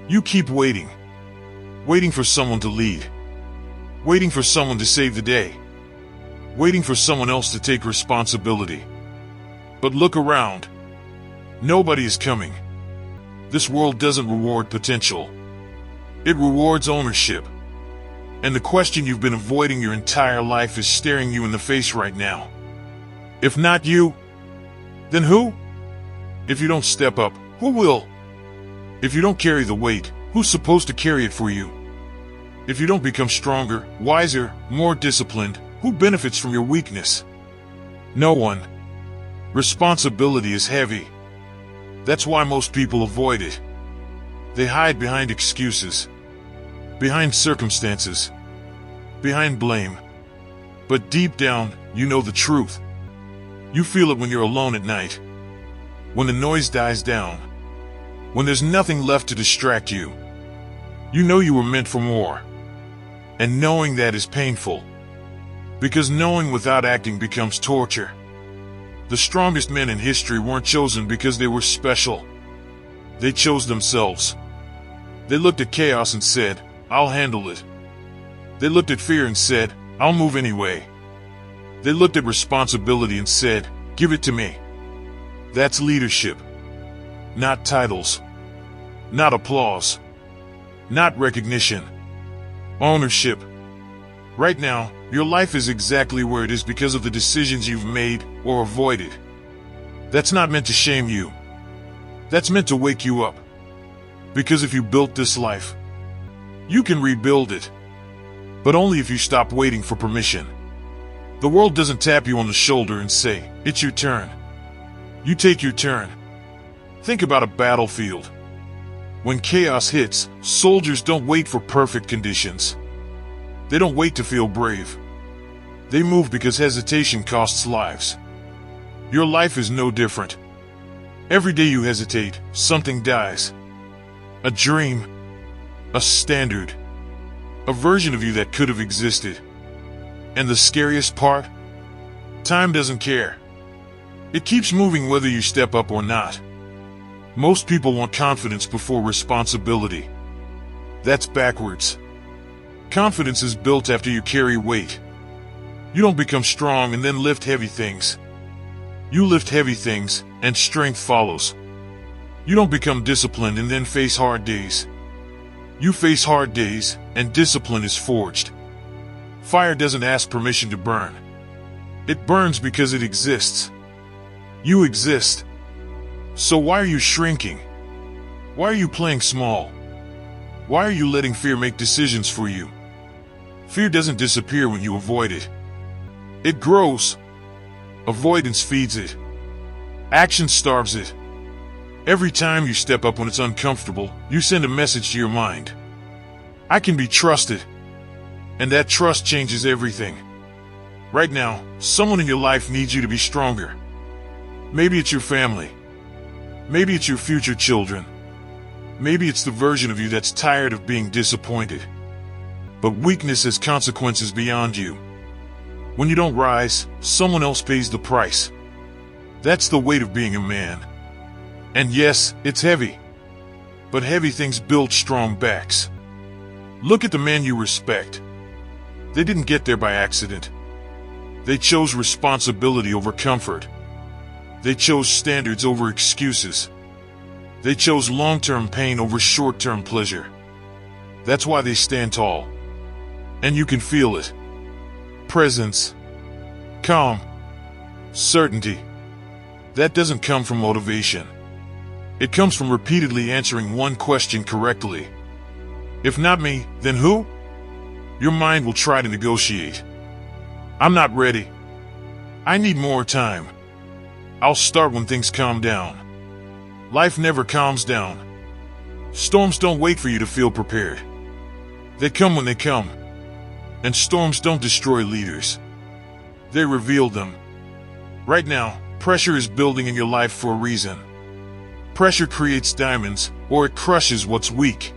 You keep waiting. Waiting for someone to lead. Waiting for someone to save the day. Waiting for someone else to take responsibility. But look around. Nobody is coming. This world doesn't reward potential. It rewards ownership. And the question you've been avoiding your entire life is staring you in the face right now. If not you, then who? If you don't step up, who will? If you don't carry the weight, who's supposed to carry it for you? If you don't become stronger, wiser, more disciplined, who benefits from your weakness? No one. Responsibility is heavy. That's why most people avoid it. They hide behind excuses, behind circumstances, behind blame. But deep down, you know the truth. You feel it when you're alone at night, when the noise dies down, when there's nothing left to distract you. You know you were meant for more. And knowing that is painful. Because knowing without acting becomes torture. The strongest men in history weren't chosen because they were special. They chose themselves. They looked at chaos and said, I'll handle it. They looked at fear and said, I'll move anyway. They looked at responsibility and said, give it to me. That's leadership. Not titles. Not applause. Not recognition. Ownership. Right now, your life is exactly where it is because of the decisions you've made or avoided. That's not meant to shame you. That's meant to wake you up. Because if you built this life, you can rebuild it. But only if you stop waiting for permission. The world doesn't tap you on the shoulder and say, it's your turn. You take your turn. Think about a battlefield. When chaos hits, soldiers don't wait for perfect conditions. They don't wait to feel brave. They move because hesitation costs lives. Your life is no different. Every day you hesitate, something dies. A dream. A standard. A version of you that could have existed. And the scariest part? Time doesn't care. It keeps moving whether you step up or not. Most people want confidence before responsibility. That's backwards. Confidence is built after you carry weight. You don't become strong and then lift heavy things. You lift heavy things, and strength follows. You don't become disciplined and then face hard days. You face hard days, and discipline is forged. Fire doesn't ask permission to burn. It burns because it exists. You exist. So why are you shrinking? Why are you playing small? Why are you letting fear make decisions for you? Fear doesn't disappear when you avoid it. It grows. Avoidance feeds it. Action starves it. Every time you step up when it's uncomfortable, you send a message to your mind. I can be trusted. And that trust changes everything. Right now, someone in your life needs you to be stronger. Maybe it's your family. Maybe it's your future children. Maybe it's the version of you that's tired of being disappointed. But weakness has consequences beyond you. When you don't rise, someone else pays the price. That's the weight of being a man. And yes, it's heavy. But heavy things build strong backs. Look at the men you respect. They didn't get there by accident. They chose responsibility over comfort. They chose standards over excuses. They chose long-term pain over short-term pleasure. That's why they stand tall. And you can feel it. Presence. Calm. Certainty. That doesn't come from motivation. It comes from repeatedly answering one question correctly. If not me, then who? Your mind will try to negotiate. I'm not ready. I need more time. I'll start when things calm down. Life never calms down. Storms don't wait for you to feel prepared. They come when they come. And storms don't destroy leaders. They reveal them. Right now, pressure is building in your life for a reason. Pressure creates diamonds, or it crushes what's weak.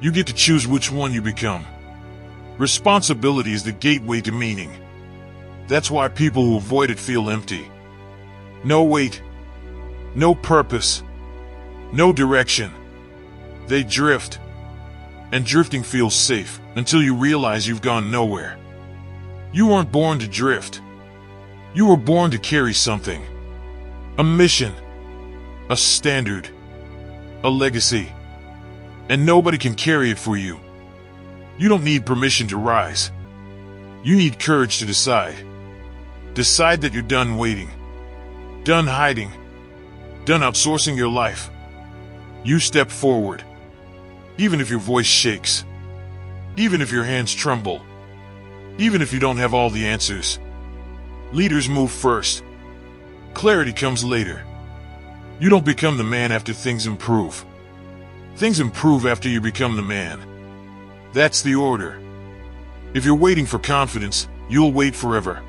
You get to choose which one you become. Responsibility is the gateway to meaning. That's why people who avoid it feel empty. No weight. No purpose. No direction. They drift. And drifting feels safe until you realize you've gone nowhere. You weren't born to drift. You were born to carry something. A mission. A standard. A legacy. And nobody can carry it for you. You don't need permission to rise. You need courage to decide. Decide that you're done waiting. Done hiding. Done outsourcing your life. You step forward. Even if your voice shakes. Even if your hands tremble. Even if you don't have all the answers. Leaders move first. Clarity comes later. You don't become the man after things improve. Things improve after you become the man. That's the order. If you're waiting for confidence, you'll wait forever.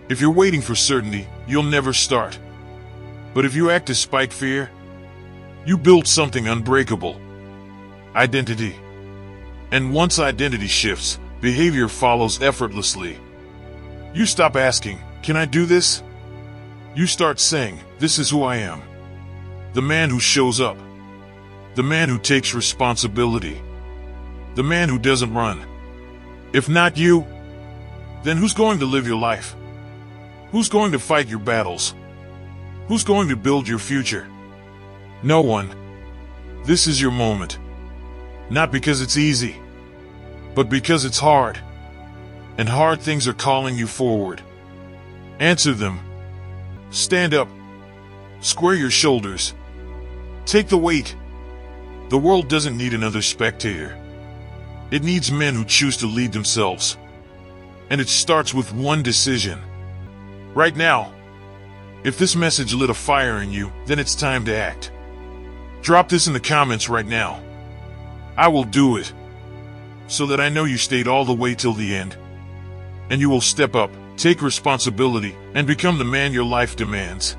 If you're waiting for certainty, you'll never start. But if you act despite fear, you build something unbreakable. Identity. And once identity shifts, behavior follows effortlessly. You stop asking, "Can I do this?" You start saying, "This is who I am." The man who shows up. The man who takes responsibility. The man who doesn't run. If not you, then who's going to live your life? Who's going to fight your battles? Who's going to build your future? No one. This is your moment. Not because it's easy, but because it's hard. And hard things are calling you forward. Answer them. Stand up. Square your shoulders. Take the weight. The world doesn't need another spectator. It needs men who choose to lead themselves. And it starts with one decision. Right now. If this message lit a fire in you, then it's time to act. Drop this in the comments right now. I will do it. So that I know you stayed all the way till the end. And you will step up, take responsibility, and become the man your life demands.